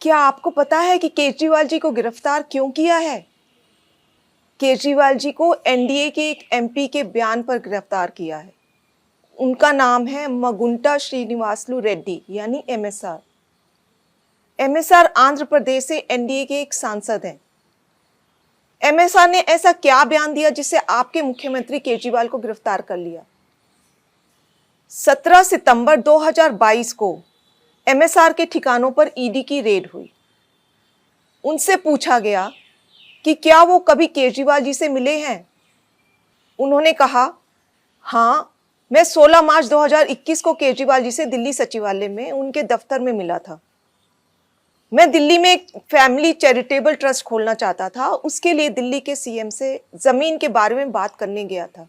क्या आपको पता है कि केजरीवाल जी को गिरफ्तार क्यों किया है? केजरीवाल जी को एनडीए के एक एमपी के बयान पर गिरफ्तार किया है। उनका नाम है मगुंटा श्रीनिवासलू रेड्डी यानी एमएसआर। एमएसआर आंध्र प्रदेश से एनडीए के एक सांसद हैं। एमएसआर ने ऐसा क्या बयान दिया जिससे आपके मुख्यमंत्री केजरीवाल को गिरफ्तार कर लिया? 17 सितंबर 2022 को एमएसआर के ठिकानों पर ईडी की रेड हुई। उनसे पूछा गया कि क्या वो कभी केजरीवाल जी से मिले हैं। उन्होंने कहा, हाँ, मैं 16 मार्च 2021 को केजरीवाल जी से दिल्ली सचिवालय में उनके दफ्तर में मिला था। मैं दिल्ली में एक फैमिली चैरिटेबल ट्रस्ट खोलना चाहता था। उसके लिए दिल्ली के सीएम से जमीन के बारे में बात करने गया था।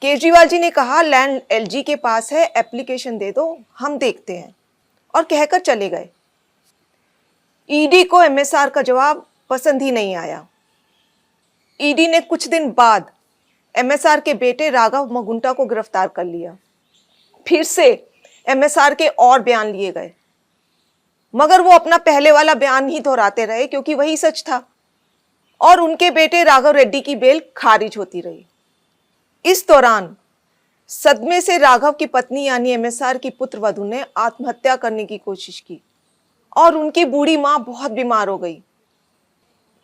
केजरीवाल जी ने कहा, लैंड एलजी के पास है, एप्लीकेशन दे दो, हम देखते हैं, और कहकर चले गए। ईडी को एमएसआर का जवाब पसंद ही नहीं आया। ईडी ने कुछ दिन बाद एमएसआर के बेटे राघव मगुंटा को गिरफ्तार कर लिया। फिर से एमएसआर के और बयान लिए गए, मगर वो अपना पहले वाला बयान ही दोहराते रहे क्योंकि वही सच था, और उनके बेटे राघव रेड्डी की बेल खारिज होती रही। इस दौरान सदमे से राघव की पत्नी यानी एमएसआर की पुत्रवधू ने आत्महत्या करने की कोशिश की और उनकी बूढ़ी मां बहुत बीमार हो गई।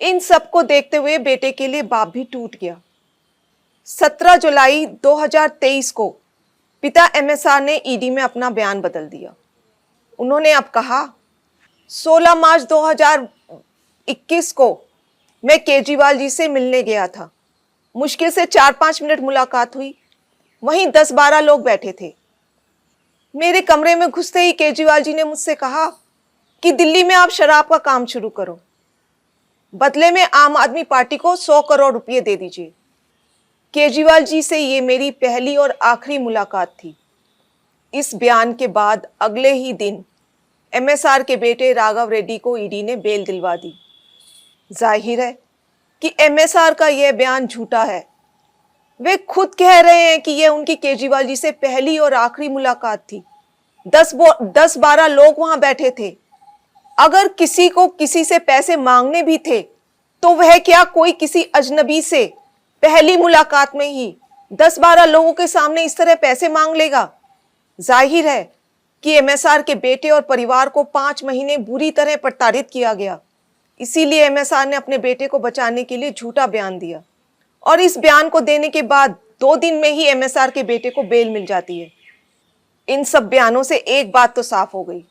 इन सब को देखते हुए बेटे के लिए बाप भी टूट गया। 17 जुलाई 2023 को पिता एमएसआर ने ईडी में अपना बयान बदल दिया। उन्होंने अब कहा, 16 मार्च 2021 को मैं केजरीवाल जी से मिलने गया था। मुश्किल से 4-5 मिनट मुलाकात हुई। वहीं 10-12 लोग बैठे थे। मेरे कमरे में घुसते ही केजरीवाल जी ने मुझसे कहा कि दिल्ली में आप शराब का काम शुरू करो, बदले में आम आदमी पार्टी को 100 करोड़ रुपए दे दीजिए। केजरीवाल जी से ये मेरी पहली और आखिरी मुलाकात थी। इस बयान के बाद अगले ही दिन एमएसआर के बेटे राघव रेड्डी को ईडी ने बेल दिलवा दी। जाहिर है कि एमएसआर का यह बयान झूठा है। वे खुद कह रहे हैं कि यह उनकी केजरीवाल जी से पहली और आखिरी मुलाकात थी। 10-12 लोग वहां बैठे थे। अगर किसी को किसी से पैसे मांगने भी थे तो वह क्या कोई किसी अजनबी से पहली मुलाकात में ही 10-12 लोगों के सामने इस तरह पैसे मांग लेगा? जाहिर है कि एमएसआर के बेटे और परिवार को 5 महीने बुरी तरह प्रताड़ित किया गया। इसीलिए एमएसआर ने अपने बेटे को बचाने के लिए झूठा बयान दिया, और इस बयान को देने के बाद 2 दिन में ही एमएसआर के बेटे को बेल मिल जाती है। इन सब बयानों से एक बात तो साफ हो गई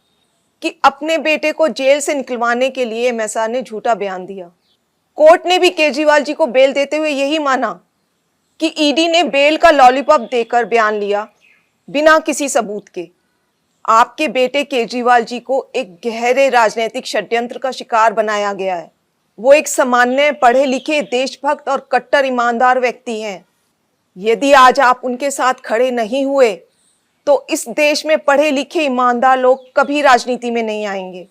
कि अपने बेटे को जेल से निकलवाने के लिए एमएसआर ने झूठा बयान दिया। कोर्ट ने भी केजरीवाल जी को बेल देते हुए यही माना कि ईडी ने बेल का लॉलीपॉप देकर बयान लिया बिना किसी सबूत के। आपके बेटे केजरीवाल जी को एक गहरे राजनीतिक षड्यंत्र का शिकार बनाया गया है। वो एक सामान्य पढ़े लिखे देशभक्त और कट्टर ईमानदार व्यक्ति हैं। यदि आज आप उनके साथ खड़े नहीं हुए तो इस देश में पढ़े लिखे ईमानदार लोग कभी राजनीति में नहीं आएंगे।